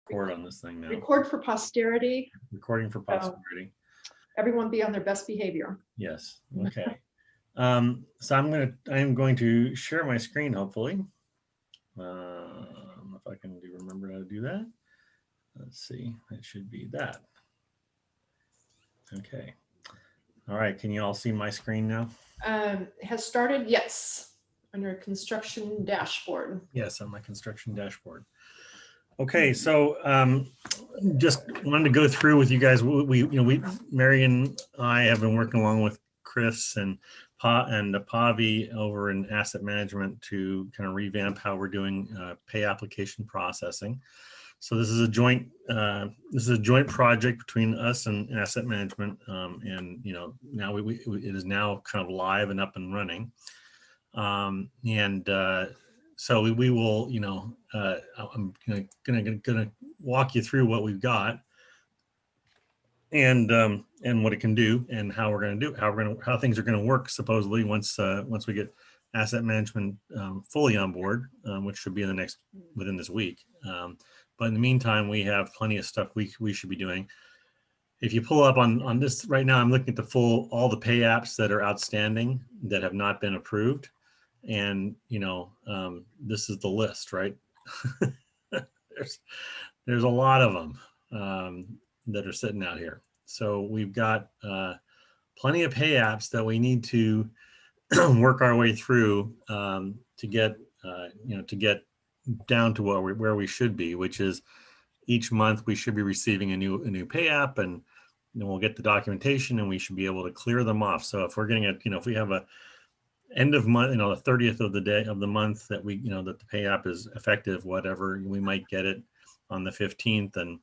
record on this thing now. Record for posterity. Recording for posterity. Everyone be on their best behavior. Yes. Okay. So I am going to share my screen, hopefully. If I can remember how to do that. Let's see. It should be that. Okay. All right. Can you all see my screen now? Has started, yes, under construction dashboard. Yes, on my construction dashboard. Okay, so just wanted to go through with you guys. Mary and I have been working along with Chris and Pavi over in asset management to kind of revamp how we're doing pay application processing. So this is a joint project between us and asset management, and now it is now kind of live and up and running, so we will, I'm gonna walk you through what we've got and what it can do and how we're gonna do how things are gonna work supposedly once we get asset management fully on board, which should be within this week. But in the meantime, we have plenty of stuff we should be doing. If you pull up on this right now, I'm looking at all the pay apps that are outstanding that have not been approved. And, this is the list, right? there's a lot of them that are sitting out here. So we've got plenty of pay apps that we need to work our way through to get down to where we should be, which is each month we should be receiving a new pay app, and then we'll get the documentation and we should be able to clear them off. So if we're getting if we have a end of month, the 30th of the day of the month that that the pay app is effective, whatever, we might get it on the 15th, and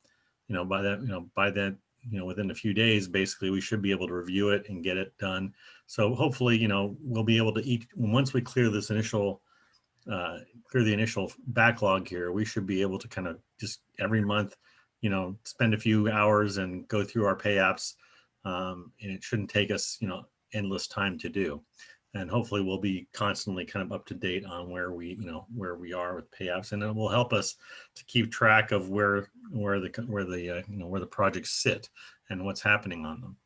by that within a few days, basically we should be able to review it and get it done. So hopefully we'll be able to once we clear this initial the initial backlog here, we should be able to kind of just every month spend a few hours and go through our pay apps, and it shouldn't take us endless time to do. And hopefully we'll be constantly kind of up to date on where we are with pay apps, and it will help us to keep track of where the projects sit and what's happening on them.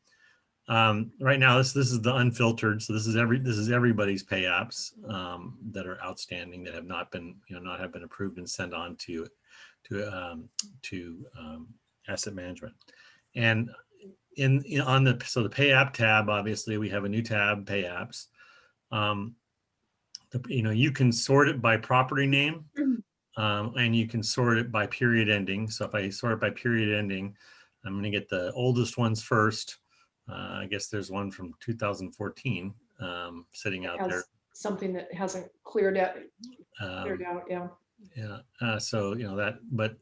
Right now, this is the unfiltered. So this is everybody's pay apps that are outstanding that have not been have been approved and sent on to asset management. And on the pay app tab, obviously we have a new tab, pay apps. You can sort it by property name, and you can sort it by period ending. So if I sort it by period ending, I'm going to get the oldest ones first. I guess there's one from 2014 sitting out there. Something that hasn't cleared out. Yeah. Yeah. So that, but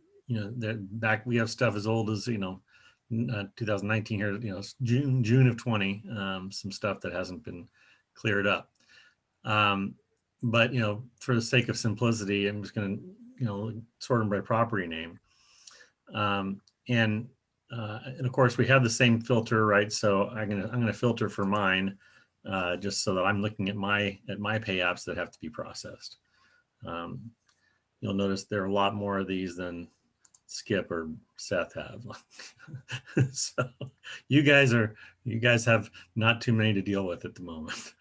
back we have stuff as old as 2019 here. June of 20. Some stuff that hasn't been cleared up. But for the sake of simplicity, I'm just going to sort them by property name. And of course we have the same filter, right? So I'm gonna filter for mine, just so that I'm looking at my pay apps that have to be processed. You'll notice there are a lot more of these than Skip or Seth have. So you guys have not too many to deal with at the moment.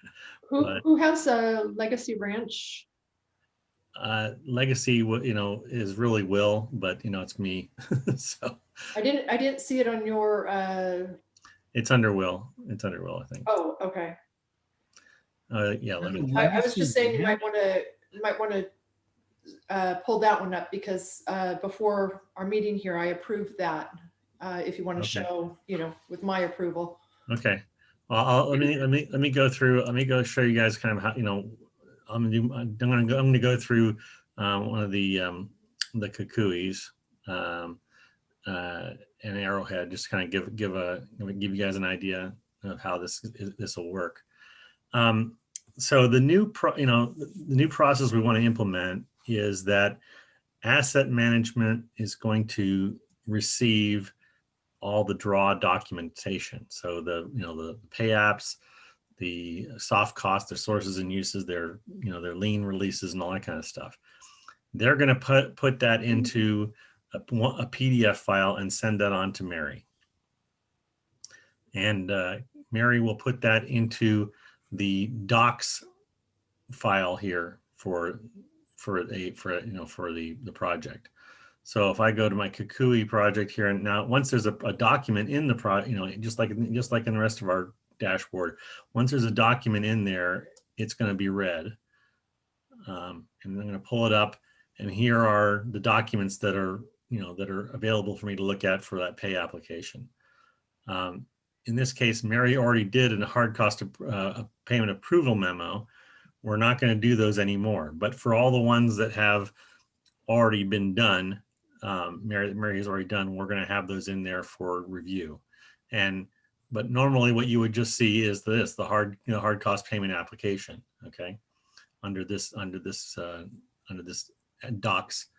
Who has a Legacy Ranch? Legacy, is really Will, but it's me. So I didn't see it on your. It's under Will. It's under Will, I think. Oh, okay. Yeah. I was just saying you might want to pull that one up, because before our meeting here, I approved that. If you want to show, with my approval. Okay. Well, let me go through. Let me go show you guys kind of how I'm gonna go through one of the Kukuis and Arrowhead, just kind of give you guys an idea of how this will work. So the new process we want to implement is that asset management is going to receive all the draw documentation. So the pay apps, the soft costs, their sources and uses, their lien releases and all that kind of stuff. They're going to put that into a PDF file and send that on to Mary. And Mary will put that into the docs file here for the project. So if I go to my Kukui project here, and now once there's a document in the just like in the rest of our dashboard, once there's a document in there, it's going to be read. And I'm going to pull it up, and here are the documents that are available for me to look at for that pay application. In this case, Mary already did a hard cost payment approval memo. We're not going to do those anymore. But for all the ones that have already been done, Mary has already done, we're going to have those in there for review. But normally what you would just see is the hard cost payment application. Okay, under the docs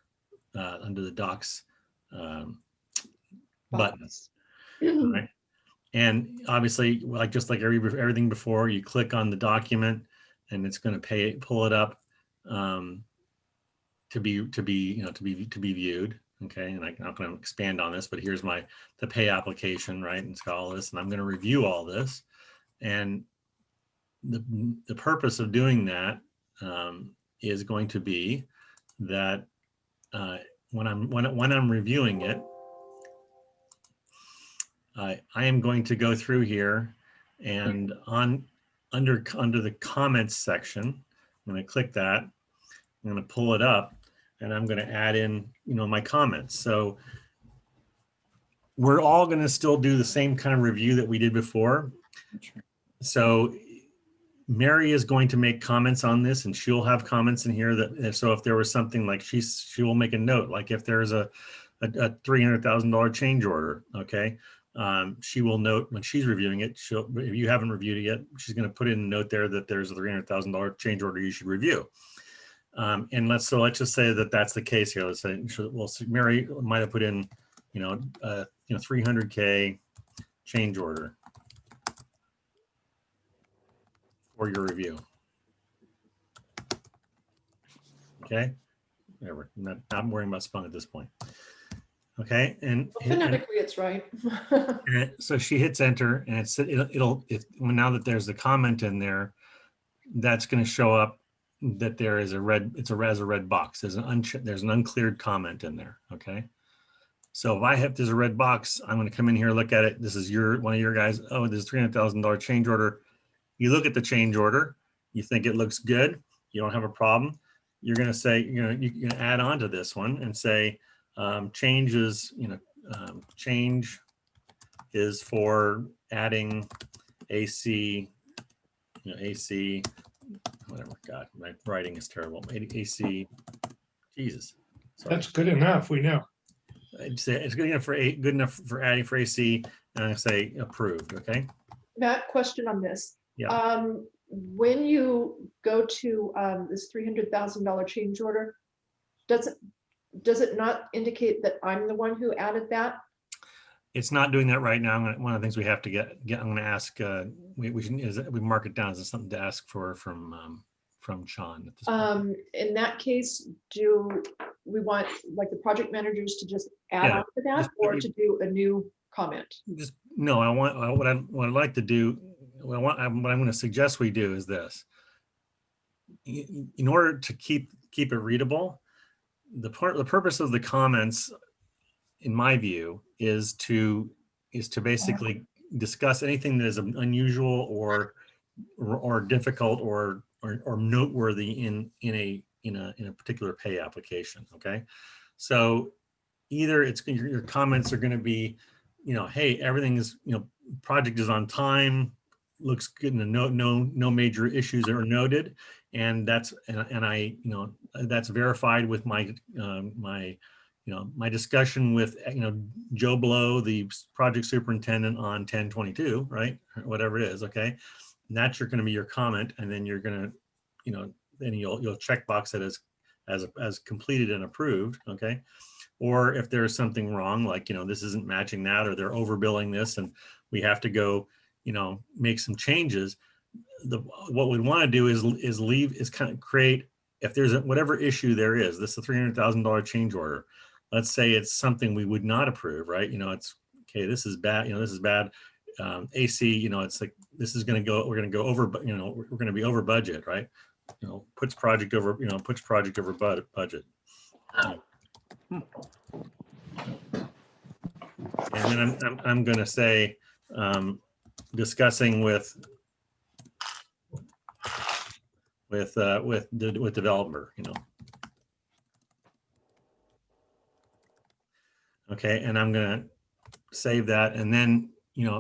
buttons. All right. And obviously, just like everything before, you click on the document, and it's going to pull it up to be viewed. Okay, and I'm not going to expand on this, but here's the pay application, right? And it's got all this, and I'm going to review all this. And the purpose of doing that is going to be that when I'm reviewing it, I am going to go through here, and under the comments section, I'm going to click that. I'm going to pull it up, and I'm going to add in my comments. So we're all going to still do the same kind of review that we did before. So Mary is going to make comments on this, and she'll have comments in here so if there was something like she will make a note, like if there's a $300,000 change order, okay. She will note when she's reviewing it. If you haven't reviewed it yet, she's going to put in a note there that there's a $300,000 change order you should review. And let's just say that that's the case here. Let's say, well, Mary might have put in, 300K change order for your review. Okay, whatever. Not worrying about spelling at this point. Okay, and phonetically it's right. And so she hits enter, and now that there's the comment in there, that's going to show up that there is a red box. There's an uncleared comment in there. Okay, so if there's a red box, I'm going to come in here, look at it. This is one of your guys. Oh, there's $300,000 change order. You look at the change order, you think it looks good, you don't have a problem. You're going to say, you're going to add on to this one and say, change is for adding AC, AC, whatever. God, my writing is terrible. AC, Jesus. Sorry. That's good enough. We know. I'd say it's good enough for adding for AC, and I say approved. Okay. Matt, question on this. Yeah. When you go to this $300,000 change order, does it not indicate that I'm the one who added that? It's not doing that right now. One of the things we have to get. I'm going to ask. We mark it down as something to ask for from Sean at this point. In that case, do we want like the project managers to just add on to that, or to do a new comment? No. I want what I'd like to do. What I'm going to suggest we do is this. In order to keep it readable, the purpose of the comments, in my view, is to basically discuss anything that is unusual or difficult or noteworthy in a particular pay application. Okay, so either your comments are going to be, hey, everything is, project is on time, looks good, and no major issues are noted, and that's verified with my my discussion with Joe Blow, the project superintendent, on 10/22, right, or whatever it is. Okay, and that's going to be your comment, and then you're going to then you'll check box it as completed and approved. Okay, or if there's something wrong, like this isn't matching that, or they're overbilling this and we have to go make some changes, what we want to do is kind of create, if there's whatever issue there is, this is a $300,000 change order, let's say it's something we would not approve, right? It's okay. This is bad. This is bad. AC, it's like, this is going to go, we're going to go over, we're going to be over budget, right? Puts project over, budget. And then I'm going to say, discussing with developer, Okay, and I'm going to save that, and then,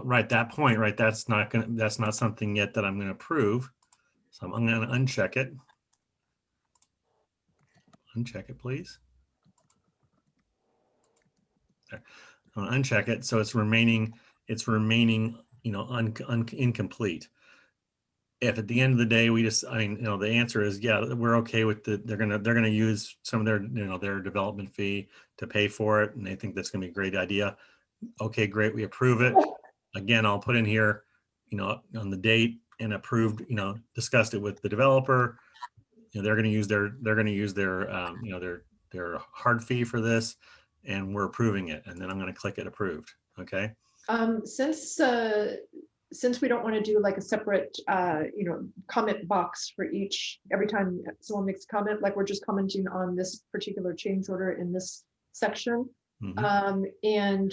right, that point, right, that's not something yet that I'm going to approve. So I'm going to uncheck it. Uncheck it, please. There. I'm going to uncheck it, so it's remaining, incomplete. If at the end of the day we just, the answer is, yeah, we're okay with they're gonna use some of their, their development fee to pay for it, and they think that's gonna be a great idea. Okay, great, we approve it. Again, I'll put in here, on the date and approved, discussed it with the developer. They're gonna use their, their hard fee for this, and we're approving it. And then I'm gonna click it approved. Okay. Since we don't want to do like a separate, comment box for every time someone makes a comment, like we're just commenting on this particular change order in this section. Mhm.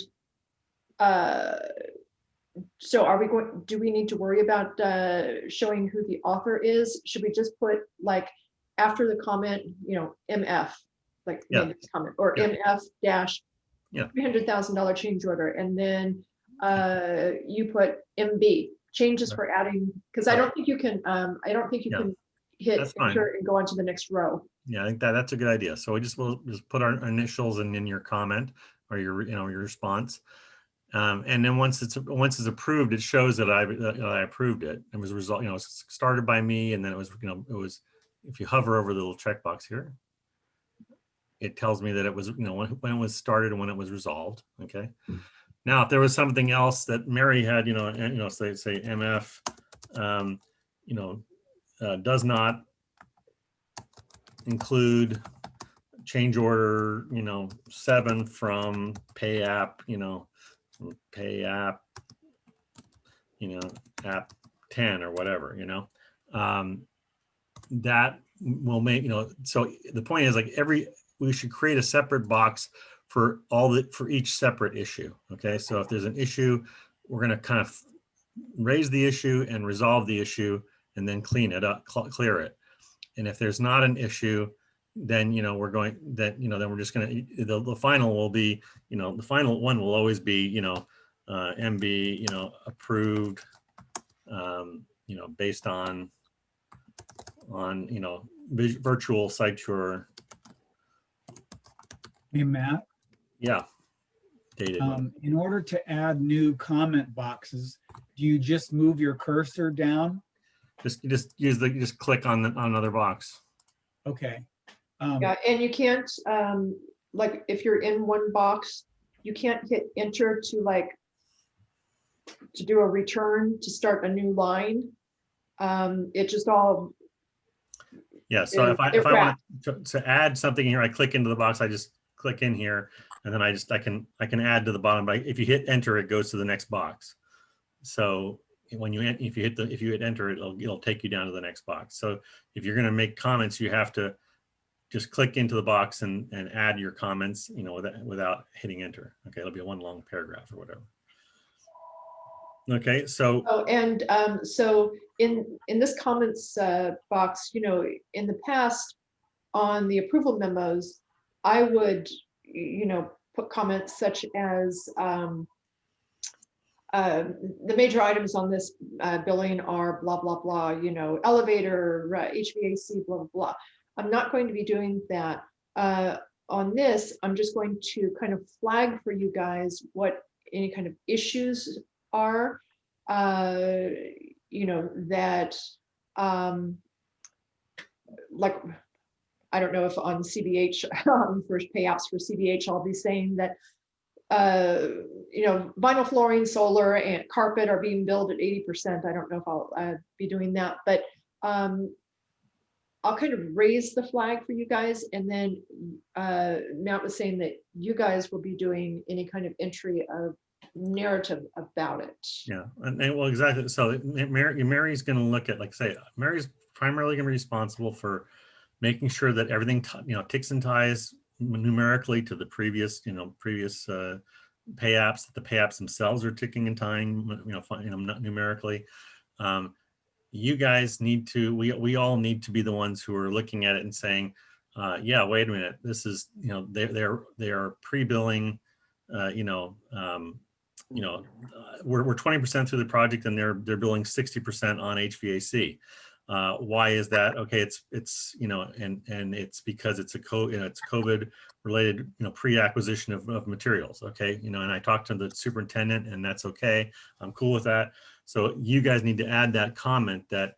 So do we need to worry about showing who the author is? Should we just put like after the comment, MF, like Yeah. this comment, or Yeah. MF dash Yeah. $300,000 change order, and then you put MB changes for adding, because I don't think you can can hit That's fine. enter and go on to the next row. Yeah, I think that's a good idea. So we'll just put our initials in your comment or your your response, and then once it's approved, it shows that I approved it. It was a result. It's started by me, and then it was if you hover over the little checkbox here, it tells me that it was when it was started and when it was resolved. Okay. Now, if there was something else that Mary had, say MF, does not include change order, 7 from pay app, app 10 or whatever, that will make, so the point is like we should create a separate box for for each separate issue. Okay. So if there's an issue, we're going to kind of raise the issue and resolve the issue and then clean it up, clear it. And if there's not an issue, then, then we're just going to, the final will be, the final one will always be, MB, approved, based on, virtual site tour. Hey, Matt. Yeah. Dated. In order to add new comment boxes, do you just move your cursor down? Just click on another box. Okay. Yeah, and you can't, like if you're in one box, you can't hit enter to do a return to start a new line. It just all. Yeah, so if I want to add something here, I click into the box, I just click in here, and then I can add to the bottom. But if you hit enter, it goes to the next box. So if you hit enter, it'll take you down to the next box. So if you're going to make comments, you have to just click into the box and add your comments, without hitting enter. Okay, it'll be one long paragraph or whatever. Okay, so. Oh, and so in this comments box, in the past on the approval memos, I would, put comments such as the major items on this billing are blah, blah, blah, elevator, HVAC, blah, blah, blah. I'm not going to be doing that. On this, I'm just going to kind of flag for you guys what any kind of issues are, that like, I don't know if on CBH, for payouts for CBH, I'll be saying that, vinyl flooring, solar, and carpet are being billed at 80%. I don't know if I'll be doing that, but I'll kind of raise the flag for you guys, and then Matt was saying that you guys will be doing any kind of entry of narrative about it. Yeah, and well, exactly. So Mary's going to look at, like, say, Mary's primarily going to be responsible for making sure that everything, ticks and ties numerically to the previous, previous pay apps, that the pay apps themselves are ticking and tying, not numerically. You guys need to, we all need to be the ones who are looking at it and saying, yeah, wait a minute, this is, they are pre-billing, we're 20% through the project and they're billing 60% on HVAC. Why is that? Okay, it's and it's because it's it's COVID related, pre-acquisition of materials. Okay, and I talked to the superintendent, and that's okay. I'm cool with that. So you guys need to add that comment that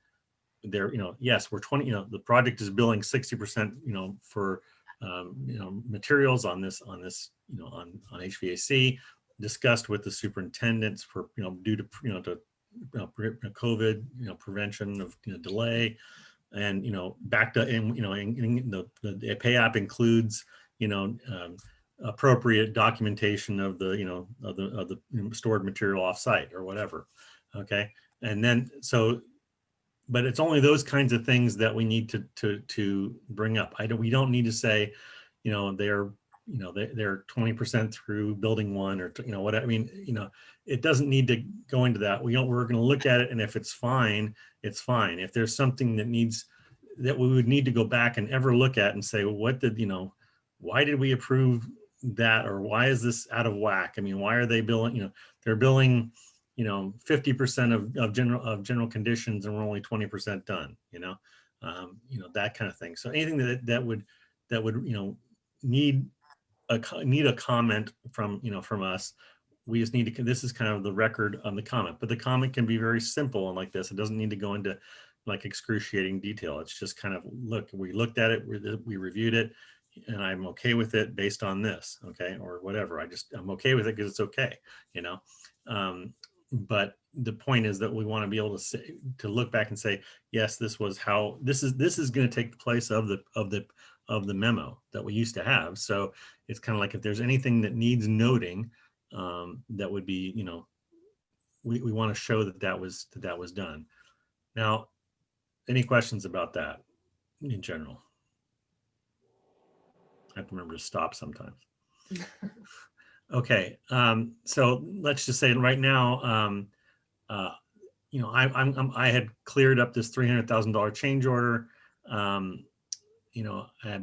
there, yes, we're 20, the project is billing 60%, for materials on this, on HVAC, discussed with the superintendents for, due to, COVID, prevention of delay, and backed up, and the pay app includes appropriate documentation of the of the stored material offsite or whatever. Okay, and then but it's only those kinds of things that we need to bring up. We don't need to say, they're 20% through building one, or what I mean, it doesn't need to go into that. We're going to look at it, and if it's fine, it's fine. If there's something that we would need to go back and ever look at and say, well, why did we approve that, or why is this out of whack? I mean, why are they billing? They're billing 50% of general conditions, and we're only 20% done. That kind of thing. So anything that would need a comment from us. We just need to, this is kind of the record on the comment, but the comment can be very simple and like this. It doesn't need to go into like excruciating detail. It's just kind of, look, we looked at it, we reviewed it, and I'm okay with it based on this, okay, or whatever. I'm okay with it because it's okay, but the point is that we want to be able to look back and say, yes, this was how this is going to take the place of the memo that we used to have. So it's kind of like, if there's anything that needs noting, that would be, we want to show that was done. Now, any questions about that in general? I have to remember to stop sometimes. Okay, so let's just say right now, I had cleared up this $300,000 change order,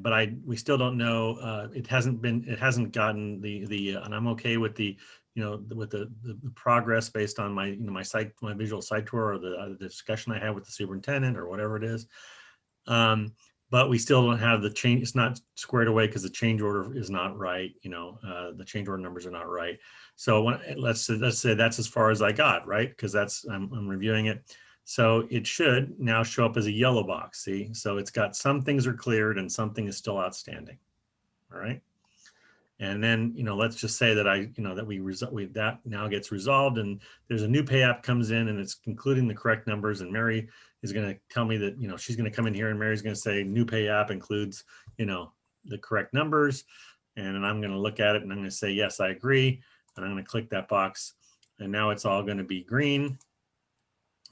but we still don't know. It hasn't gotten and I'm okay with the progress based on my visual site tour, or the discussion I had with the superintendent, or whatever it is. But we still don't have the change. It's not squared away because the change order is not right. The change order numbers are not right. So let's say that's as far as I got, right? Because I'm reviewing it. So it should now show up as a yellow box. See, so it's got some things are cleared and something is still outstanding. All right. And then, let's just say that that now gets resolved, and there's a new pay app comes in, and it's including the correct numbers. And Mary is going to tell me that, she's going to come in here, and Mary's going to say new pay app includes, the correct numbers. And then I'm going to look at it, and I'm going to say, yes, I agree. And I'm going to click that box, and now it's all going to be green.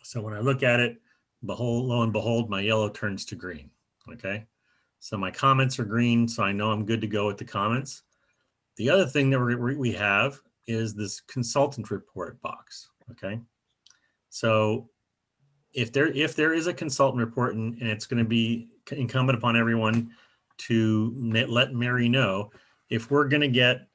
So when I look at it, lo and behold, my yellow turns to green. Okay. So my comments are green. So I know I'm good to go with the comments. The other thing that we have is this consultant report box. Okay. So if there is a consultant report, and it's going to be incumbent upon everyone to let Mary know if we're going to get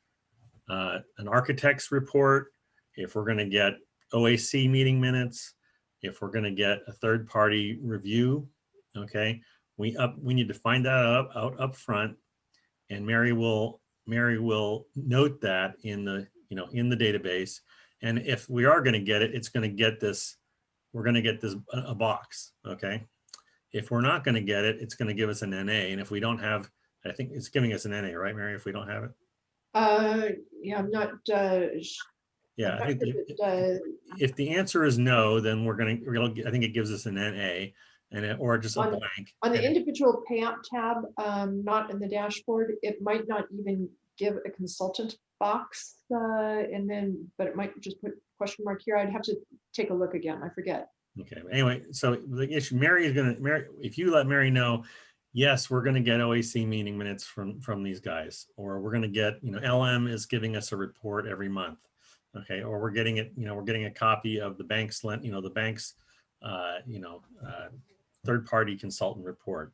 an architect's report, if we're going to get OAC meeting minutes, if we're going to get a third-party review, okay, we need to find that out up front, and Mary will note that in the in the database. And if we are going to get it, it's going to get this. We're going to get this a box, okay. If we're not going to get it, it's going to give us an NA, and if we don't have, I think it's giving us an NA, right, Mary? If we don't have it. Yeah, I'm not. Yeah, I think if the answer is no, then I think it gives us an NA. or just a On- blank. On the and- individual pay app tab, not in the dashboard, it might not even give a consultant box. And then, but it might just put question mark here. I'd have to take a look again. I forget. Okay, anyway, so the issue, Mary, if you let Mary know, yes, we're gonna get OAC meeting minutes from these guys, or we're gonna get, LM is giving us a report every month. Okay, or we're getting it, we're getting a copy of the bank's, the bank's, third-party consultant report.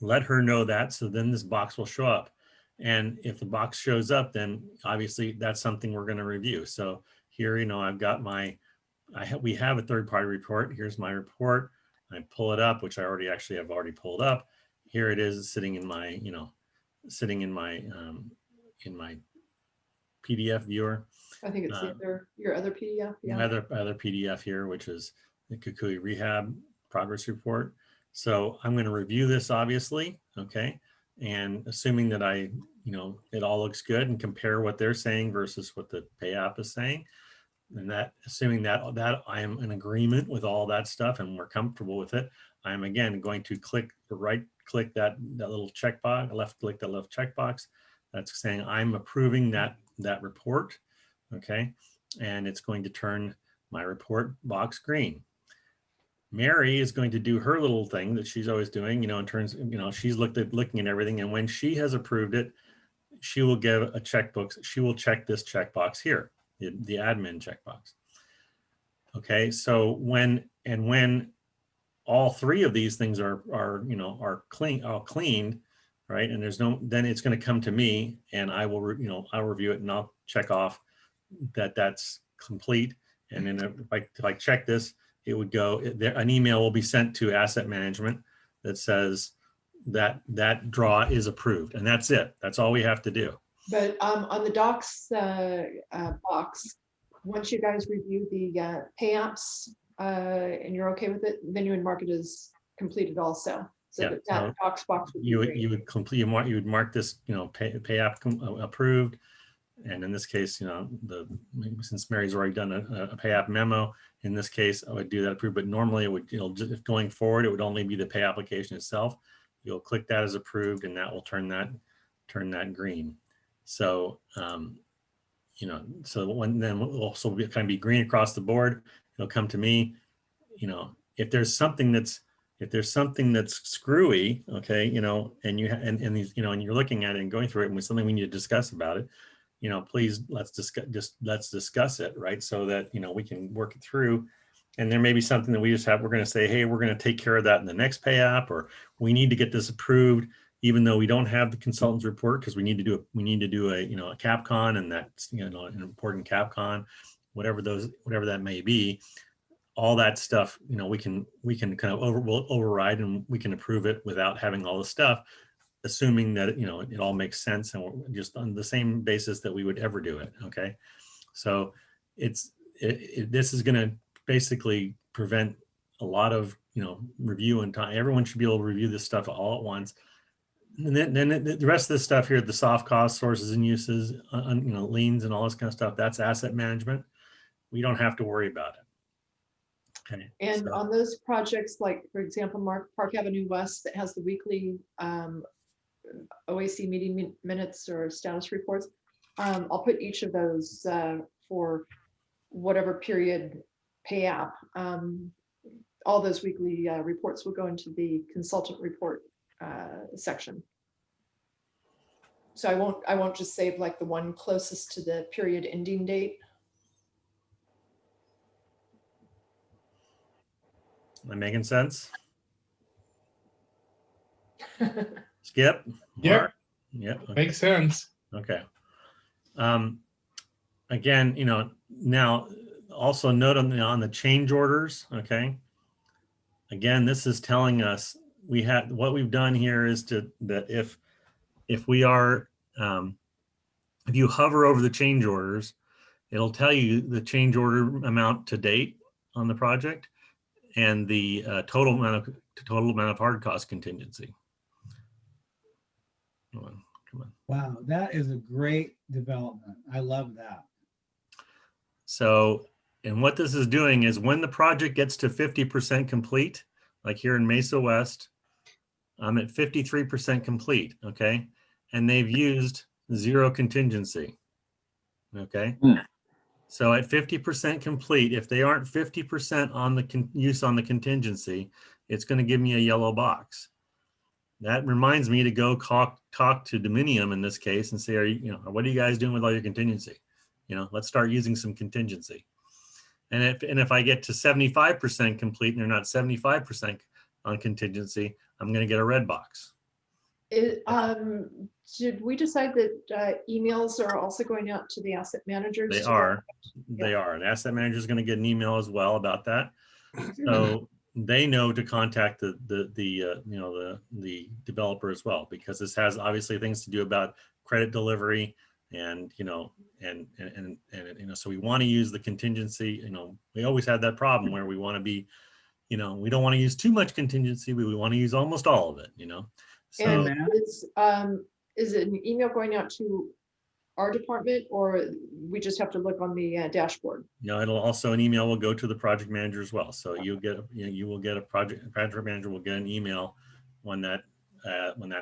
Let her know that, so then this box will show up. And if the box shows up, then obviously that's something we're gonna review. So here, I've got we have a third-party report. Here's my report. I pull it up, which I have already pulled up. Here it is sitting in my, in my PDF viewer. I think it's your other PDF. My Yeah. other PDF here, which is the Kukui Rehab Progress Report. So I'm going to review this, obviously, okay? And assuming that it all looks good, and compare what they're saying versus what the pay app is saying. And that, assuming that I am in agreement with all that stuff and we're comfortable with it, I'm again going to right click that little checkbox, left click that left checkbox. That's saying I'm approving that report, okay? And it's going to turn my report box green. Mary is going to do her little thing that she's always doing, in terms, she's looking at everything, and when she has approved it, she will give a checkbox. She will check this checkbox here, the admin checkbox. Okay, so when all three of these things are cleaned, right? And then it's going to come to me, and I will, I'll review it, and I'll check off that that's complete. And then if I check this, it would go, an email will be sent to asset management that says that draw is approved, and that's it. That's all we have to do. But on the docs box, once you guys review the pay apps and you're okay with it, then you would mark it as completed also. So Yeah, that docs box would be green. You would mark this, pay app approved. And in this case, since Mary's already done a pay app memo, in this case, I would do that approved. But normally it would, if going forward, it would only be the pay application itself. You'll click that as approved, and that will turn that green. So, so then will also kind of be green across the board. It'll come to me, if there's something that's screwy, okay, and you're looking at it and going through it, and with something we need to discuss about it, please let's discuss it, right? So that, we can work it through. And there may be something that we're going to say, hey, we're going to take care of that in the next pay app, or we need to get this approved, even though we don't have the consultant's report, because we need to do a CapCon, and that's, an important CapCon, whatever that may be. All that stuff, we can kind of we'll override, and we can approve it without having all the stuff, assuming that, it all makes sense, and we're just on the same basis that we would ever do it. Okay. So this is going to basically prevent a lot of, review and time. Everyone should be able to review this stuff all at once. And then the rest of the stuff here, the soft cost, sources and uses, liens and all this kind of stuff, that's asset management. We don't have to worry about it. Okay. And on those projects, like for example, Park Avenue West, that has the weekly OAC meeting minutes or status reports, I'll put each of those for whatever period pay app. All those weekly reports will go into the consultant report section. So I won't just save like the one closest to the period ending date. Am I making sense? Skip? Yep. Yep. Okay. Makes sense. Okay. Again, now also note on the change orders. Okay. Again, this is telling us what we've done here is that if we are, if you hover over the change orders, it'll tell you the change order amount to date on the project and the total amount of hard cost contingency. Come on. Wow, that is a great development. I love that. So And what this is doing is when the project gets to 50% complete, like here in Mesa West, I'm at 53% complete, okay? And they've used 0 contingency, okay? Hmm. So at 50% complete, if they aren't 50% on the use on the contingency, it's going to give me a yellow box. That reminds me to go talk to Dominium in this case and say, what are you guys doing with all your contingency? Let's start using some contingency. And if I get to 75% complete and they're not 75% on contingency, I'm going to get a red box. Did we decide that emails are also going out to the asset managers? They are. An asset manager is going to get an email as well about that. So they know to contact the developer as well, because this has obviously things to do about credit delivery and so we want to use the contingency. We always had that problem where we want to be, we don't want to use too much contingency, but we want to use almost all of it. So And is it an email going out to our department, or we just have to look on the dashboard? it'll also, an email will go to the project manager as well. So you will get a project manager will get an email when that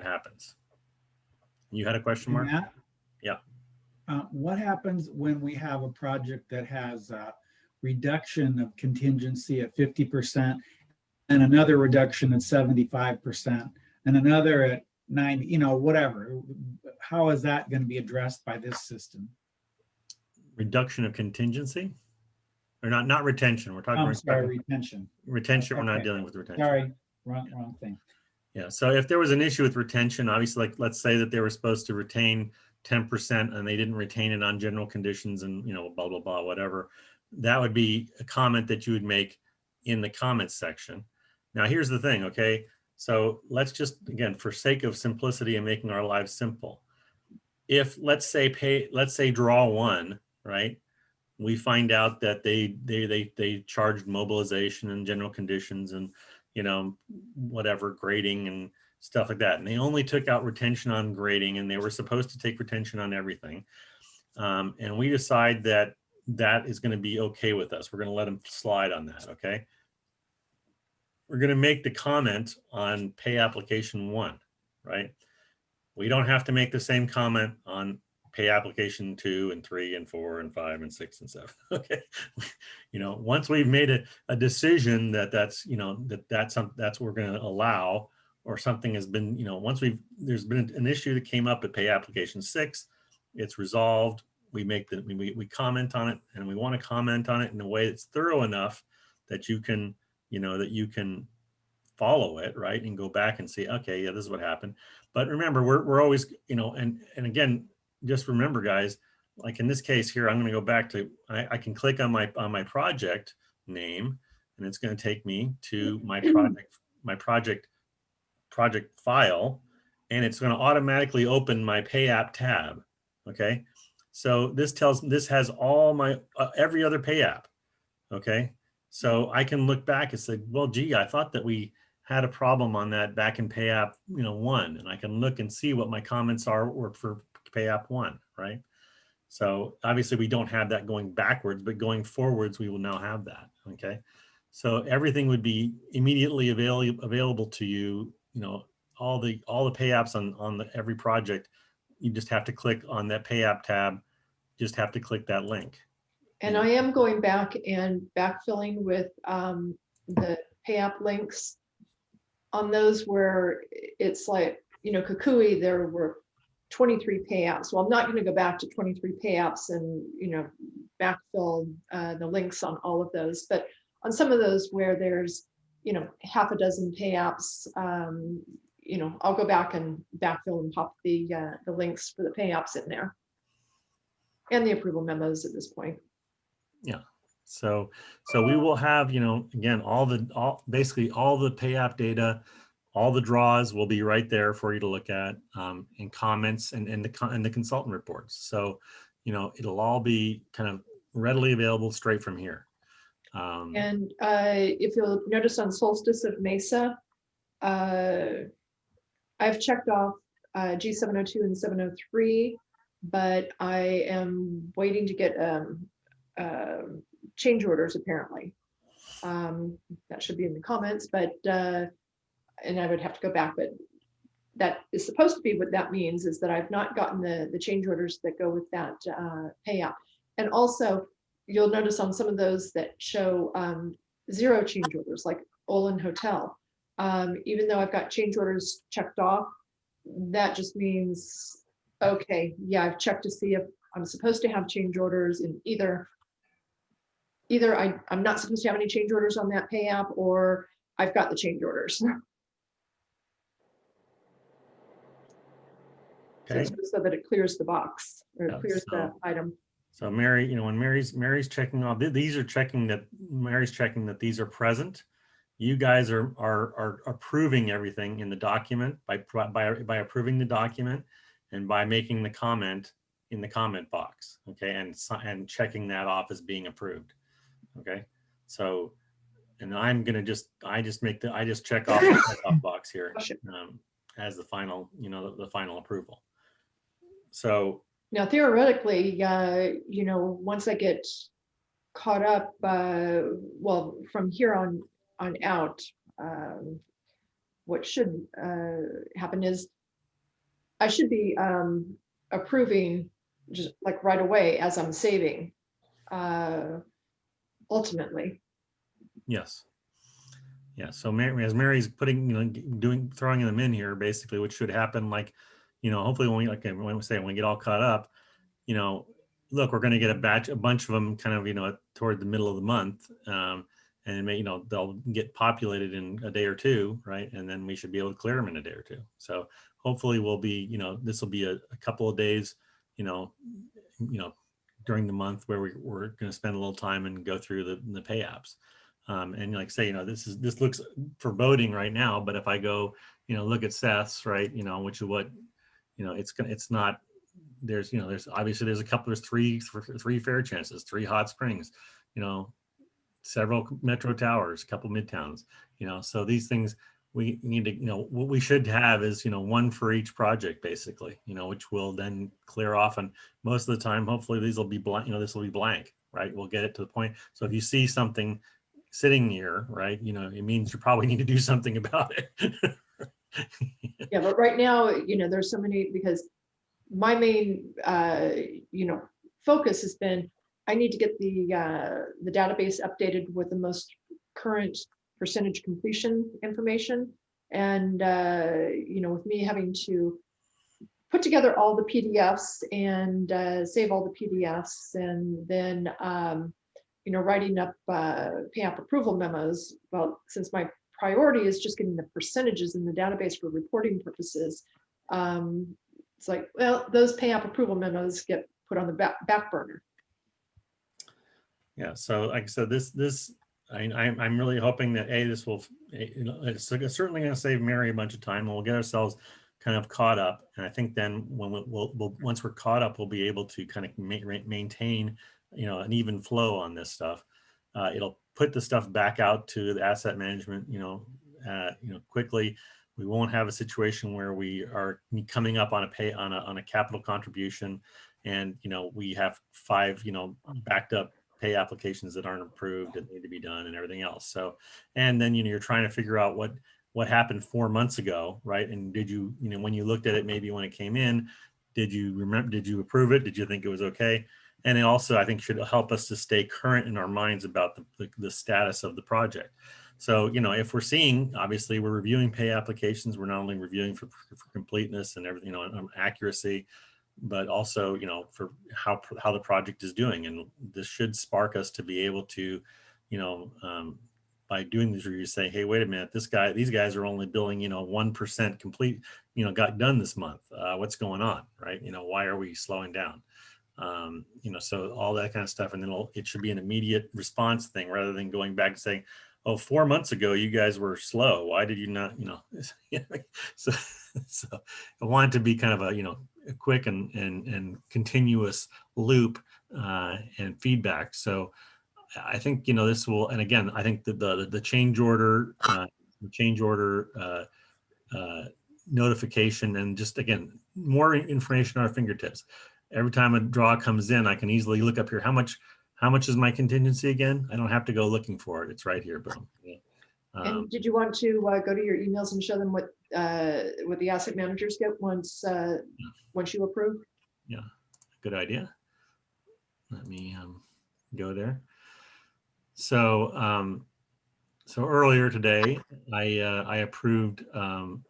happens. You had a question, Mark? Matt? Yeah. What happens when we have a project that has a reduction of contingency at 50% and another reduction at 75% and another at 90, whatever? How is that going to be addressed by this system? Reduction of contingency, or not retention. We're talking. I'm sorry, retention. Retention. We're not Okay. dealing with retention. Sorry, wrong thing. Yeah. So if there was an issue with retention, obviously, like let's say that they were supposed to retain 10% and they didn't retain it on general conditions and blah blah blah whatever, that would be a comment that you would make in the comments section. Now here's the thing, okay? So let's just, again, for sake of simplicity and making our lives simple, if let's say draw one, right? We find out that they charged mobilization and general conditions and whatever, grading and stuff like that, and they only took out retention on grading, and they were supposed to take retention on everything. And we decide that is going to be okay with us. We're going to let them slide on that, okay? We're going to make the comment on pay application 1, right? We don't have to make the same comment on pay application 2 and 3 and 4 and 5 and 6 and 7. Okay. Once we've made a decision that's what we're going to allow, or something has been, once there's been an issue that came up at pay application 6, it's resolved. We we comment on it, and we want to comment on it in a way that's thorough enough that you can follow it, right? And go back and say, okay, yeah, this is what happened. But remember, we're always, and again, just remember, guys, like in this case here, I'm going to go back to, I can click on my project name, and it's going to take me to my project file, and it's going to automatically open my pay app tab. Okay. So this has all my, every other pay app. Okay. So I can look back and say, well, gee, I thought that we had a problem on that back in pay app, 1, and I can look and see what my comments are for pay app 1, right? So obviously we don't have that going backwards, but going forwards, we will now have that. Okay. So everything would be immediately available to you, all the pay apps on every project. You just have to click on that pay app tab, just have to click that link. And I am going back and backfilling with the pay app links on those where it's like, Kukui, there were 23 pay apps. Well, I'm not going to go back to 23 pay apps and, backfill the links on all of those. But on some of those where there's, half a dozen pay apps, I'll go back and backfill and pop the links for the pay apps in there, and the approval memos at this point. Yeah. So we will have, again, basically all the pay app data, all the draws will be right there for you to look at, and comments and the consultant reports. So, it'll all be kind of readily available straight from here. And if you'll notice on Solstice of Mesa, I've checked off G702 and 703, but I am waiting to get change orders apparently. That should be in the comments, but, and I would have to go back, but that is supposed to be what that means, is that I've not gotten the change orders that go with that payout. And also, you'll notice on some of those that show 0 change orders, like Olin Hotel. Even though I've got change orders checked off, that just means, okay, yeah, I've checked to see if I'm supposed to have change orders in either I'm not supposed to have any change orders on that pay app, or I've got the change orders. Okay. So that it clears the box, or it Yeah, clears the item. So Mary, you know, when Mary's checking all these are checking that Mary's checking that these are present. You guys are approving everything in the document by approving the document and by making the comment in the comment box. Okay, and checking that off as being approved. Okay, so, and I'm gonna I just check off the checkoff box here as the final, you know, the final approval. So now theoretically, you know, once I get caught up, well, from here on out, what should happen is I should be approving just like right away as I'm saving, ultimately. yes. Yeah, so as Mary's putting, you know, throwing them in here, basically, which should happen, like, you know, hopefully when we get all caught up, you know, look, we're going to get a bunch of them kind of, you know, toward the middle of the month, and you know, they'll get populated in a day or two, right? And then we should be able to clear them in a day or two. So hopefully we'll be, you know, this will be a couple of days, you know, during the month where we're going to spend a little time and go through the pay apps. And like say, you know, this looks foreboding right now, but if I go, you know, look at Seth's, right, you know, which is what, you know, it's not, there's, you know, there's three fair chances, 3 hot springs, you know, several metro towers, a couple midtowns, you know, so these things we need to, you know, what we should have is, you know, 1 for each project basically, you know, which will then clear off. And most of the time, hopefully these will be blank, you know, this will be blank, right? We'll get it to the point. So if you see something sitting here, right, you know, it means you probably need to do something about it. Yeah, but right now, you know, there's so many, because my main, you know, focus has been, I need to get the database updated with the most current percentage completion information. And, you know, with me having to put together all the PDFs and save all the PDFs, and then, you know, writing up pay app approval memos. Well, since my priority is just getting the percentages in the database for reporting purposes, it's like, well, those pay app approval memos get put on the back burner. Yeah, so like I said, I'm really hoping that this will, you know, it's certainly going to save Mary a bunch of time, and we'll get ourselves kind of caught up. And I think then when we'll once we're caught up, we'll be able to kind of maintain, you know, an even flow on this stuff. It'll put the stuff back out to the asset management, you know, quickly. We won't have a situation where we are coming up on a capital contribution, and, you know, we have 5, you know, backed up pay applications that aren't approved and need to be done and everything else. So, and then, you know, you're trying to figure out what happened 4 months ago, right? And did you, you know, when you looked at it, maybe when it came in, did you approve it? Did you think it was okay? And it also, I think, should help us to stay current in our minds about the status of the project. So, you know, if we're seeing, obviously we're reviewing pay applications, we're not only reviewing for completeness and everything, you know, accuracy, but also, you know, for how the project is doing. And this should spark us to be able to, you know, by doing these reviews, say, hey, wait a minute, these guys are only billing, you know, 1% complete, you know, got done this month. What's going on, right? You know, why are we slowing down? You know, so all that kind of stuff. And then it should be an immediate response thing rather than going back and saying, oh, 4 months ago, you guys were slow. Why did you not, you know, so I want it to be kind of a, you know, a quick and continuous loop and feedback. So I think, you know, this will, and again, I think that the change order, notification, and just, again, more information at our fingertips. Every time a draw comes in, I can easily look up here, how How much is my contingency again? I don't have to go looking for it. It's right here, boom. Yeah. And did you want to go to your emails and show them what the asset managers get once you approve? Yeah, good idea. Let me go there. So so earlier today, I approved some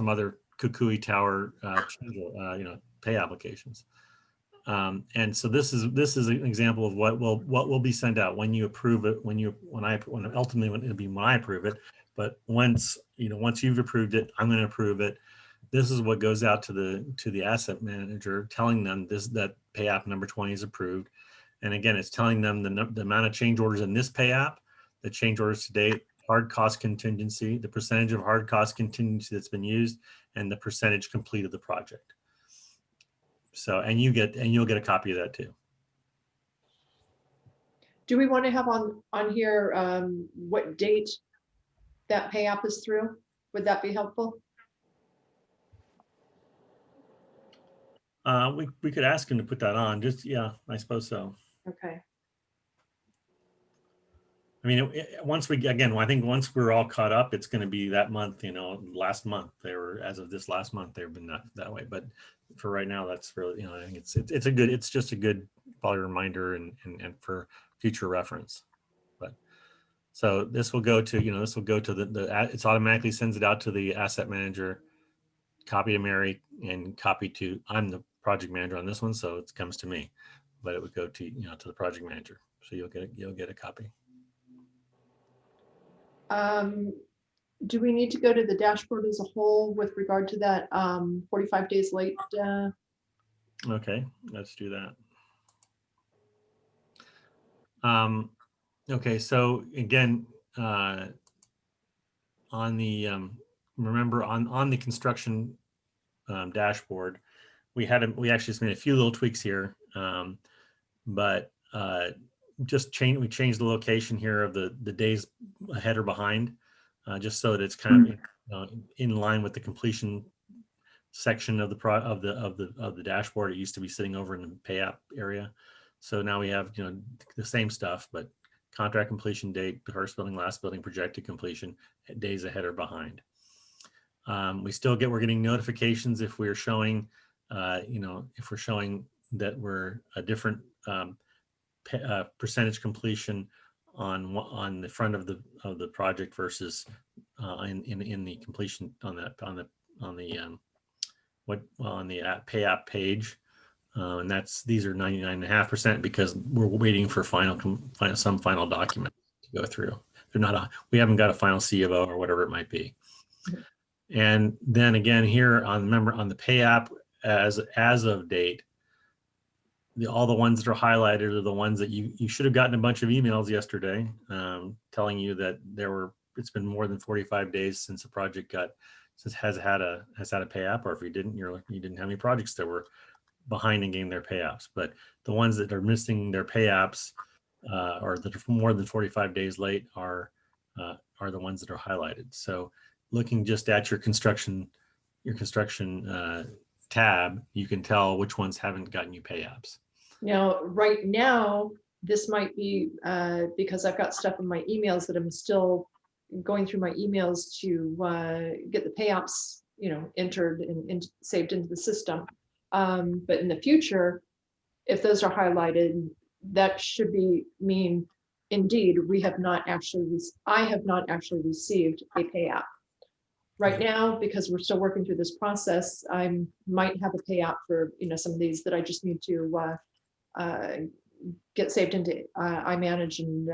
other Kukui Tower pay applications. And so this is an example of what will be sent out when you approve it, when I approve it. But once you've approved it, I'm going to approve it. This is what goes out to the asset manager, telling them that pay app number 20 is approved. And again, it's telling them the amount of change orders in this pay app, the change orders to date, hard cost contingency, the percentage of hard cost contingency that's been used, and the percentage complete of the project. So, and you'll get a copy of that too. Do we want to have on here what date that pay app is through? Would that be helpful? We could ask him to put that on. Yeah, I suppose so. Okay. I mean, I think once we're all caught up, it's going to be that month. Last month as of this last month, they've been that way. But for right now, that's really, I think it's just a good probably reminder and for future reference. But so this will go to it's automatically sends it out to the asset manager, copy to Mary, and copy to, I'm the project manager on this one, so it comes to me, but it would go to to the project manager. So you'll get a copy. Do we need to go to the dashboard as a whole with regard to that 45 days late? Okay, let's do that. Okay, so again, on the remember on the construction dashboard, we actually just made a few little tweaks here, but we changed the location here of the days ahead or behind, just so that it's kind of in line with the completion section of the dashboard. It used to be sitting over in the pay app area, so now we have the same stuff, but contract completion date, the first building, last building, projected completion, days ahead or behind. We're getting notifications if we're showing if we're showing that we're a different percentage completion on the front of the project versus in the completion on the pay app page, and these are 99.5% because we're waiting for some final document to go through. We haven't got a final C of O or whatever it might be. And then again here on the pay app as of date, all the ones that are highlighted are the ones that you should have gotten a bunch of emails yesterday telling you that it's been more than 45 days since a project has had a pay app, or if you didn't, you didn't have any projects that were behind in getting their pay apps. But the ones that are missing their pay apps or that are more than 45 days late are the ones that are highlighted. So looking just at your construction tab, you can tell which ones haven't gotten you pay apps. Now, right now, this might be because I've got stuff in my emails that I'm still going through my emails to get the pay apps, entered and saved into the system. But in the future, if those are highlighted, that should mean indeed I have not actually received a pay app. Right now, because we're still working through this process, I might have a pay app for some of these that I just need to get saved into iManage and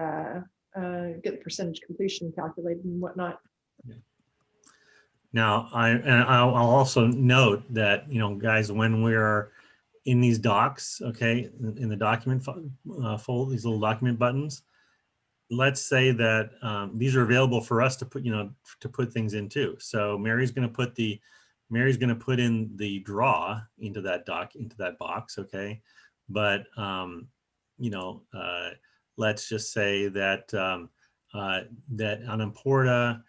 get the percentage completion calculated and whatnot. Yeah. Now, I'll also note that guys, when we're in these docs, okay, in the document folder, these little document buttons, let's say that these are available for us to put things in too. So Mary's going to put in the draw into that box, okay. But let's just say that that on Importa,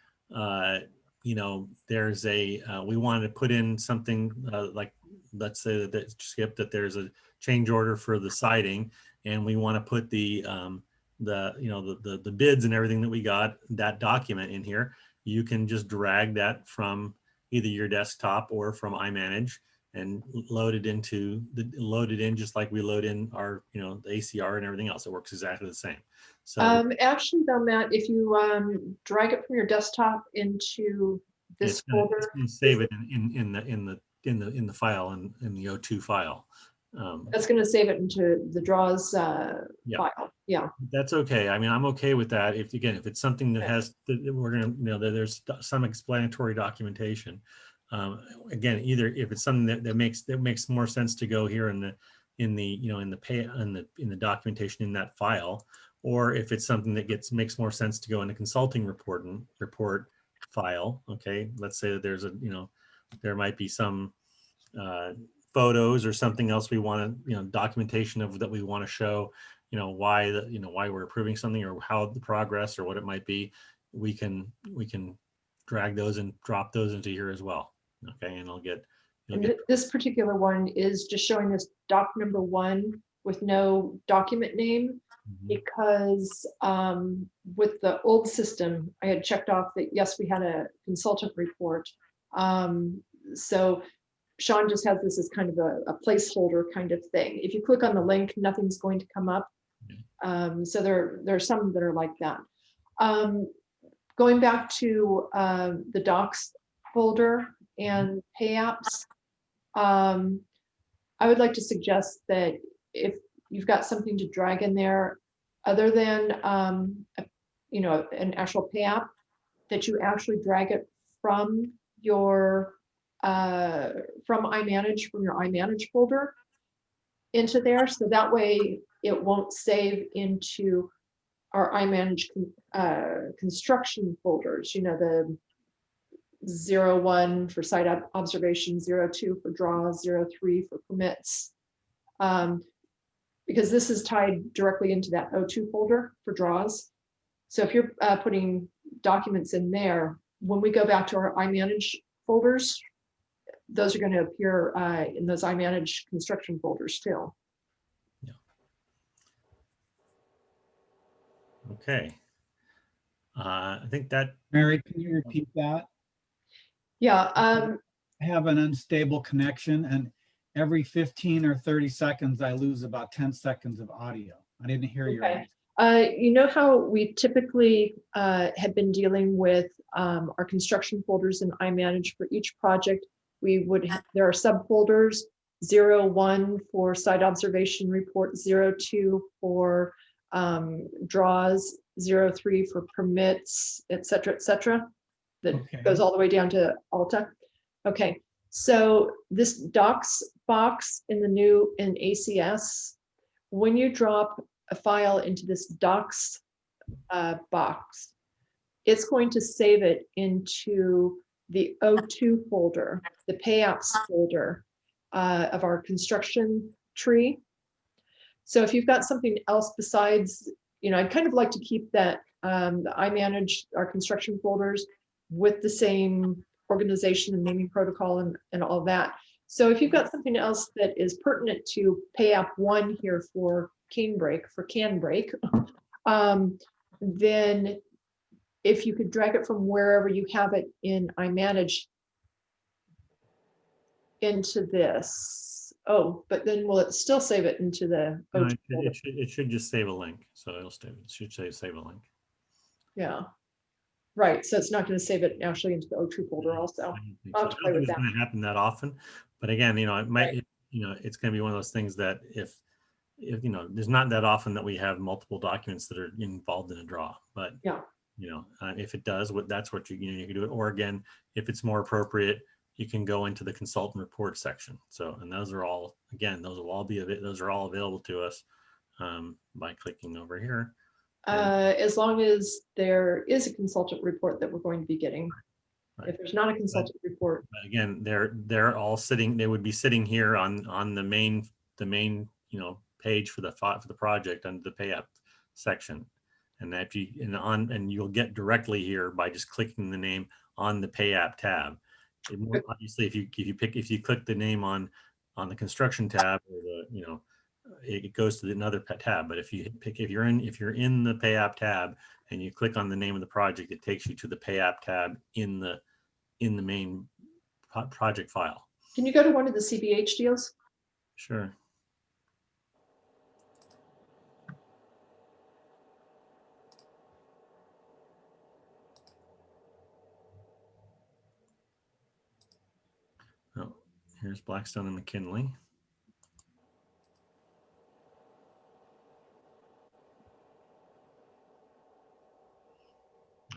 there's we wanted to put in something like, let's say that Skip, that there's a change order for the siding, and we want to put the the bids and everything that we got, that document in here, you can just drag that from either your desktop or from iManage and load it in just like we load in our, the ACR and everything else. It works exactly the same. So Actually though, Matt, if you drag it from your desktop into this it's folder, gonna save it in the file, in the O2 file. that's going to save it into the draws Yeah. file. Yeah. That's okay. I mean, I'm okay with that. If it's something that has, that we're gonna, that there's some explanatory documentation. Again, either if it's something that makes more sense to go here in the in the documentation in that file, or if it's something that makes more sense to go in the consulting report file. Okay, let's say that there's there might be some photos or something else we want to, documentation of that we want to show, why why we're approving something or how the progress or what it might be. We can drag those and drop those into here as well. Okay, and This particular one is just showing us doc number 1 with no document name, because with the old system, I had checked off that yes, we had a consultant report. So Sean just has this as kind of a placeholder kind of thing. If you click on the link, nothing's going to come up. So there are some that are like that. Going back to the docs folder and pay apps, I would like to suggest that if you've got something to drag in there other than an actual pay app, that you actually drag it from your from iManage, from your iManage folder into there, so that way it won't save into our iManage construction folders, the 01 for site observation, 02 for draws, 03 for permits, because this is tied directly into that O2 folder for draws. So if you're putting documents in there, when we go back to our iManage folders, those are going to appear in those iManage construction folders too. Yeah. Okay. I think that. Mary, can you repeat that? Yeah. I have an unstable connection, and every 15 or 30 seconds, I lose about 10 seconds of audio. I didn't hear your Okay. answer. You know how we typically have been dealing with our construction folders in iManage for each project? There are subfolders, 01 for site observation report, 02 for draws, 03 for permits, et cetera, that goes all the way down to Alta. Okay, so this docs box in ACS, when you drop a file into this docs box, it's going to save it into the O2 folder, the pay apps folder of our construction tree. So if you've got something else besides, I'd kind of like to keep that I manage our construction folders with the same organization and naming protocol and all that. So if you've got something else that is pertinent to pay app 1 here for CanBreak, then if you could drag it from wherever you have it in iManage into this. Oh, but then will it still save it into the No, O2 folder? it should just save a link. So it should say save a link. Yeah. Right. So it's not going to save it actually into the O2 folder also. I I'll don't play think with it's going to happen that often, but again, it might, Right. it's going to be one of those things that if there's not that often that we have multiple documents that are involved in a draw, but Yeah. If it does, that's what you can do it. Or again, if it's more appropriate, you can go into the consultant report section. So, and those are all available to us by clicking over here. As long as there is a consultant report that we're going to be getting. Right. If there's not a consultant report. But again, they're all sitting. They would be sitting here on the main page for the project under the pay app section, and that you'll get directly here by just clicking the name on the pay app tab. Obviously, if you click the name on the construction tab or it goes to another tab. But if you're in the Pay App tab and you click on the name of the project, it takes you to the Pay App tab in the main project file. Can you go to one of the CBH deals? Sure. Oh, here's Blackstone and McKinley.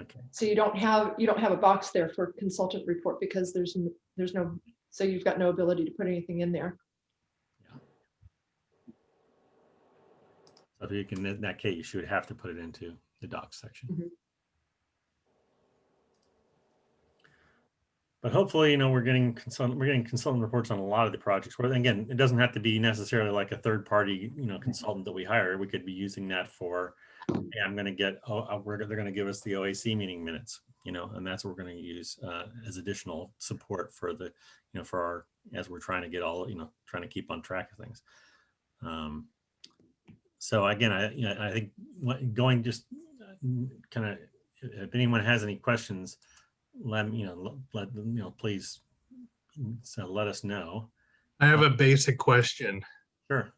Okay. So you don't have a box there for consultant report because there's no, so you've got no ability to put anything in there. So if you can, in that case, you should have to put it into the docs section. Mm-hmm. But hopefully, you know, we're getting consultant reports on a lot of the projects. Where again, it doesn't have to be necessarily like a third party, you know, consultant that we hire. We could be using that for, hey, I'm going to get, they're going to give us the OAC meeting minutes, you know, and that's what we're going to use as additional support for the, you know, for our, as we're trying to get all, you know, trying to keep on track of things. So again, I think going just kind of, if anyone has any questions, let please let us know. I have a basic question. Sure.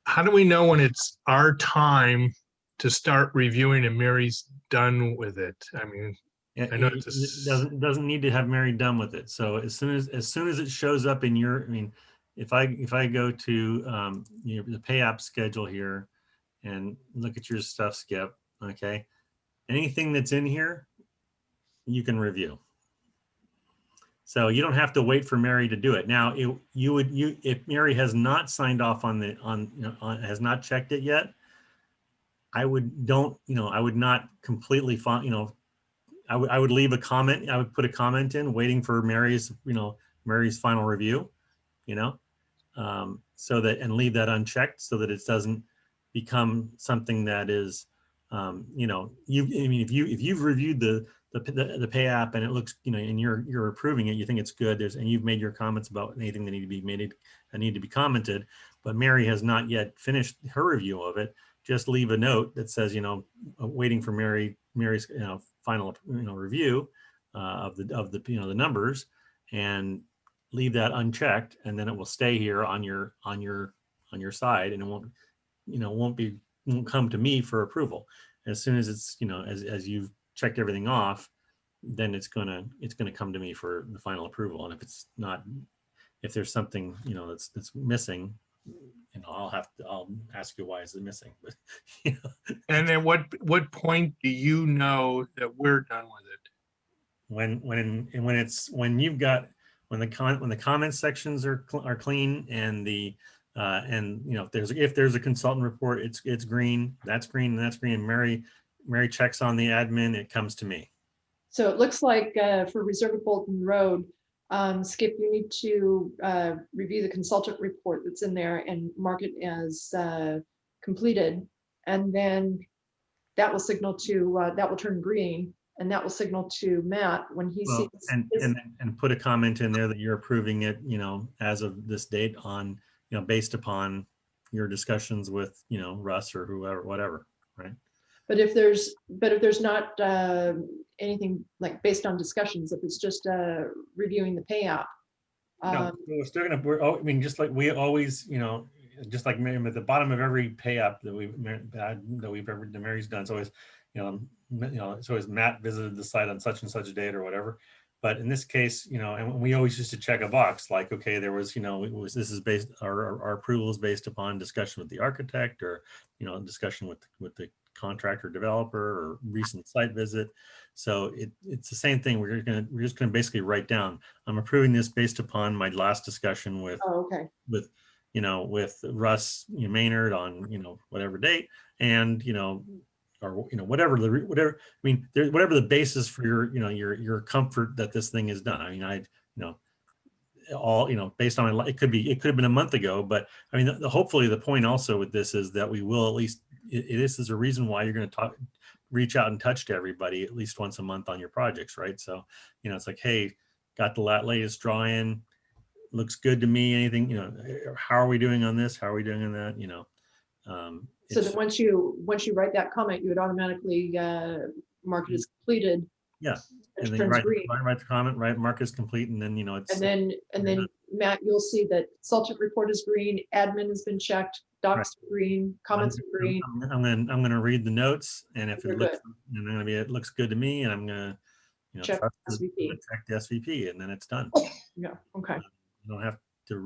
How do we know when it's our time to start reviewing and Mary's done with it? I mean, I know It doesn't need to have Mary done with it. So as soon as it shows up in your, I mean, if I go to you know, the Pay App schedule here and look at your stuff, Skip, okay, anything that's in here, you can review. So you don't have to wait for Mary to do it. Now, if Mary has not signed off has not checked it yet, I would not completely I would leave a comment. I would put a comment in waiting for Mary's final review, you know, so that, and leave that unchecked so that it doesn't become something that is, you know, if you've reviewed the Pay App and it looks, you know, and you're approving it, you think it's good, and you've made your comments about anything that need to be made and need to be commented, but Mary has not yet finished her review of it, just leave a note that says, you know, waiting for Mary's, you know, final, you know, review of the you know, the numbers, and leave that unchecked, and then it will stay here on your side, and it won't, you know, won't come to me for approval. As soon as it's, you know, as you've checked everything off, then it's gonna come to me for the final approval. And if it's not, if there's something, you know, that's missing, you know, I'll ask you why is it missing. But you know. and then what point do you know that we're done with it? When the comment sections are clean, and the and you know, if there's a consultant report, it's green, that's green, and that's green. And Mary checks on the admin, it comes to me. So it looks like for Reserve at Bolton Road, Skip, you need to review the consultant report that's in there and mark it as completed. And then that will signal to, that will turn green, and that will signal to Matt when he sees. And put a comment in there that you're approving it, you know, as of this date on, you know, based upon your discussions with, you know, Russ or whoever, whatever, right? But if there's not anything like based on discussions, if it's just reviewing the Pay App. No, we're still I mean, just like we always, you know, just like at the bottom of every Pay App that Mary's done, it's always, you know, it's always Matt visited the site on such and such date or whatever. But in this case, you know, and we always used to check a box like, okay, there was, you know, this is based, our approval is based upon discussion with the architect, or, you know, discussion with the contractor developer, or recent site visit. So it's the same thing. We're just gonna basically write down, I'm approving this based upon my last discussion with, with Russ, you know, Maynard on, you know, whatever date, and, you know, or, you know, whatever, I mean, whatever the basis for your comfort that this thing is done. I mean, you know, all, you know, based on it could have been a month ago, but I mean, hopefully the point also with this is that we will at least, this is a reason why you're going to reach out and touch to everybody at least once a month on your projects, right? So, you know, it's like, hey, got the latest draw in, looks good to me. Anything, how are we doing on this? How are we doing on that? So it's- that once you write that comment, you would automatically mark it as completed. Yeah. Which And then turns write green. the comment, right? Mark is complete. And then, it's. And then Matt, you'll see that consultant report is green, admin has been checked, docs are green, comments are green. I'm gonna read the notes, and if You're it looks, and I'm gonna be, it looks good to me, and I'm gonna, Check trust SVP. check the SVP, and then it's done. Yeah, okay. You don't have to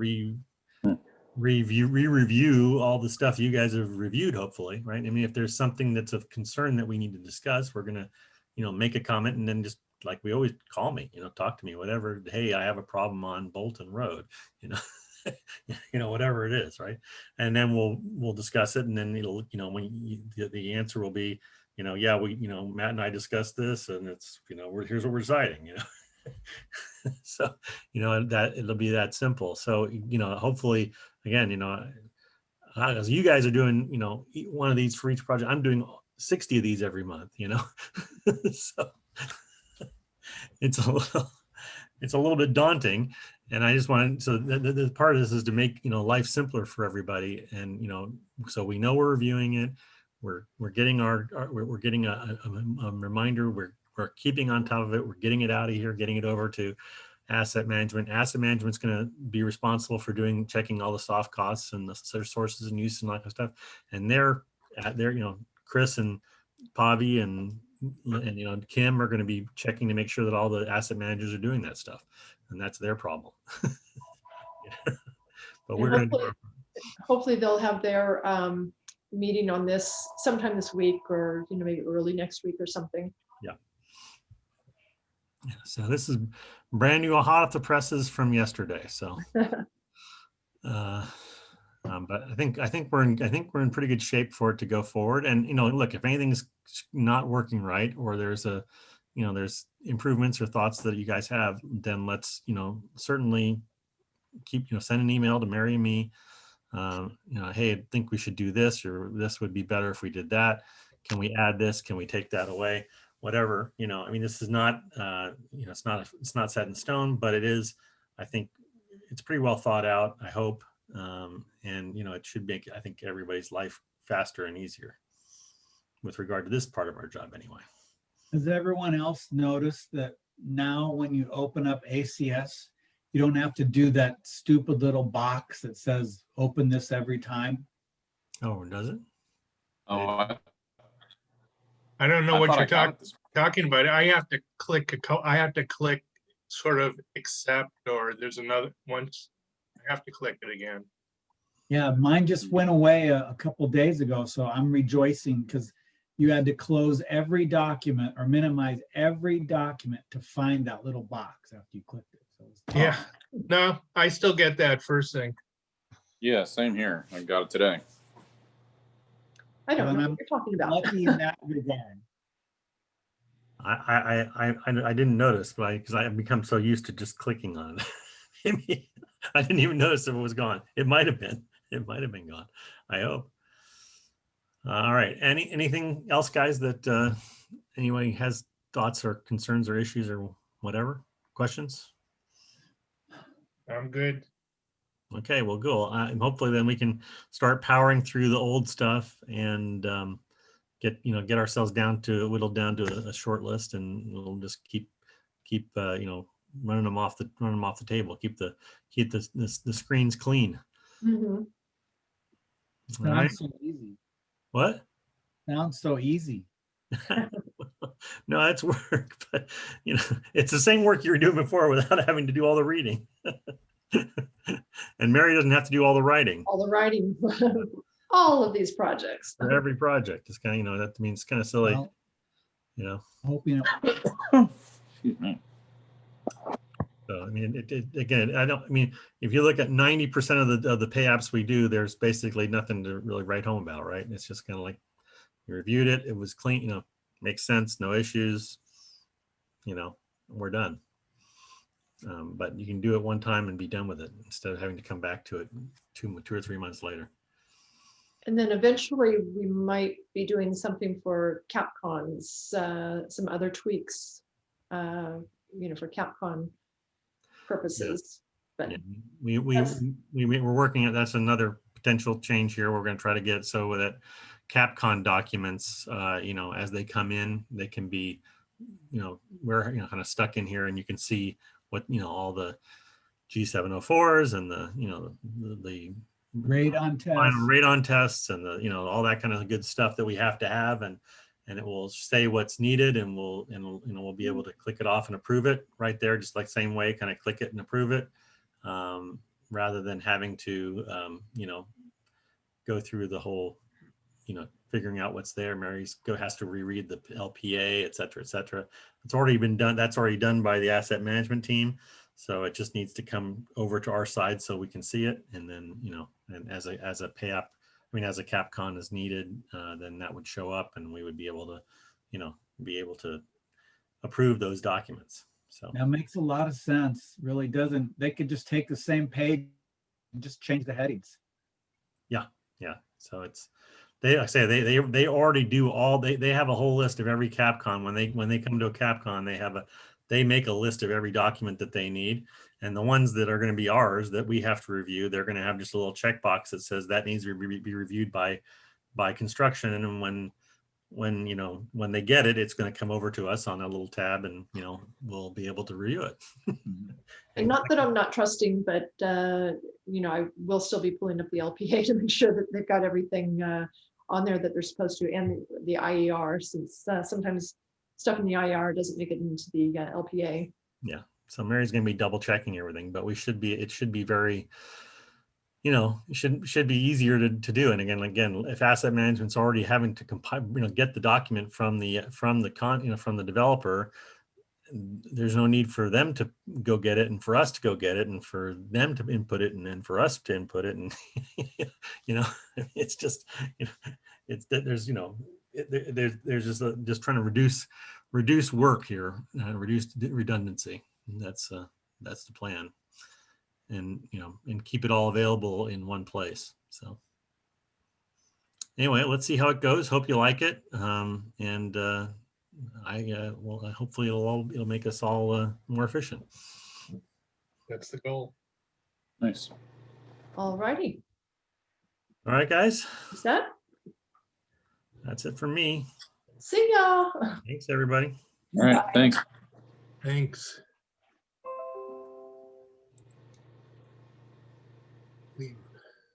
re-review all the stuff you guys have reviewed, hopefully, right? I mean, if there's something that's of concern that we need to discuss, we're gonna, make a comment, and then just like we always, call me, talk to me, whatever. Hey, I have a problem on Bolton Road, whatever it is, right? And then we'll discuss it, and then it'll, the answer will be, yeah, we, Matt and I discussed this, and it's, here's what we're deciding, so, that it'll be that simple. So, hopefully, again, as you guys are doing, one of these for each project, I'm doing 60 of these every month, so it's a little bit daunting. And I just wanted, so the part of this is to make, life simpler for everybody. And, so we know we're reviewing it. We're getting we're getting a reminder. We're keeping on top of it. We're getting it out of here, getting it over to asset management. Asset management's going to be responsible for checking all the soft costs and the sources and use and all that kind of stuff. And they're, Chris and Pavi and Kim are going to be checking to make sure that all the asset managers are doing that stuff, and that's their problem. But we're going to hopefully they'll have their meeting on this sometime this week, or maybe early next week or something. Yeah. So this is brand new, hot off the presses from yesterday. So, but I think we're in pretty good shape for it to go forward. And look, if anything's not working right, or there's there's improvements or thoughts that you guys have, then let's certainly keep send an email to Mary and me. Hey, I think we should do this, or this would be better if we did that. Can we add this? Can we take that away? Whatever, I mean, this is not, it's not set in stone, but it is, I think it's pretty well thought out, I hope. And, it should make, I think, everybody's life faster and easier with regard to this part of our job anyway. Has everyone else noticed that now when you open up ACS, you don't have to do that stupid little box that says, open this every time? Oh, does it? Oh, I don't know I what thought you're I got it this- talking about. I have to click sort of accept, or there's another once. I have to click it again. Yeah, mine just went away a couple days ago, so I'm rejoicing because you had to close every document or minimize every document to find that little box after you clicked it. So it's Yeah, no, I still get that first thing. Yeah, same here. I got it today. I don't Well, know I'm what you're talking about. lucky in that regard. I didn't notice, but because I've become so used to just clicking on it. I didn't even notice if it was gone. It might have been gone. I hope. All right. Anything else, guys, that anybody has thoughts or concerns or issues or whatever? Questions? I'm good. Okay, well, cool. Hopefully then we can start powering through the old stuff and get ourselves whittled down to a short list, and we'll just keep running them off the table. Keep the screens clean. Mhm. All right. Sounds so easy. What? Sounds so easy. No, that's work, but it's the same work you were doing before without having to do all the reading. And Mary doesn't have to do all the writing All the writing, all of these projects. for every project. It's kind of, that means it's kind of silly, Well, hoping Excuse me. So, I mean, again, if you look at 90% of the pay apps we do, there's basically nothing to really write home about, right? It's just kind of like, you reviewed it, it was clean, makes sense, no issues, we're done. But you can do it one time and be done with it instead of having to come back to it two or 3 months later. And then eventually we might be doing something for CapCons, some other tweaks, for CapCon purposes. But Yeah, we're working at, that's another potential change here. We're going to try to get so that CapCon documents, as they come in, they can be, we're, kind of stuck in here and you can see what, all the G704s and the Radon final test. radon tests and all that kind of good stuff that we have to have. And it will say what's needed and we'll be able to click it off and approve it right there, just like same way, kind of click it and approve it. Rather than having to, go through the whole, figuring out what's there. Has to reread the LPA, et cetera, et cetera. It's already been done. That's already done by the asset management team. So it just needs to come over to our side so we can see it. And then, and as a pay app, as a CapCon is needed, then that would show up and we would be able to, approve those documents. So That makes a lot of sense. Really doesn't. They could just take the same page and just change the headings. yeah. So it's, like I say, they already do all, they have a whole list of every CapCon. When they come to a CapCon, they make a list of every document that they need. And the ones that are going to be ours that we have to review, they're going to have just a little checkbox that says that needs to be reviewed by construction. And then when they get it, it's going to come over to us on a little tab and, we'll be able to review it. and not that I'm not trusting, but I will still be pulling up the LPA to make sure that they've got everything on there that they're supposed to, and the IER, since sometimes stuff in the IER doesn't make it into the LPA. Yeah. So Mary's going to be double checking everything, but it should be very, it should be easier to do. And again, if asset management's already having to compile, get the document from the developer, there's no need for them to go get it and for us to go get it and for them to input it and then for us to input it. And, it's just, it's that there's, there's just trying to reduce work here, reduce redundancy. That's the plan. And, and keep it all available in one place. So anyway, let's see how it goes. Hope you like it. Hopefully it'll make us all more efficient. That's the goal. Nice. All righty. All right, guys, Is that? that's it for me. See ya. Thanks, everybody. All right, thanks. Thanks.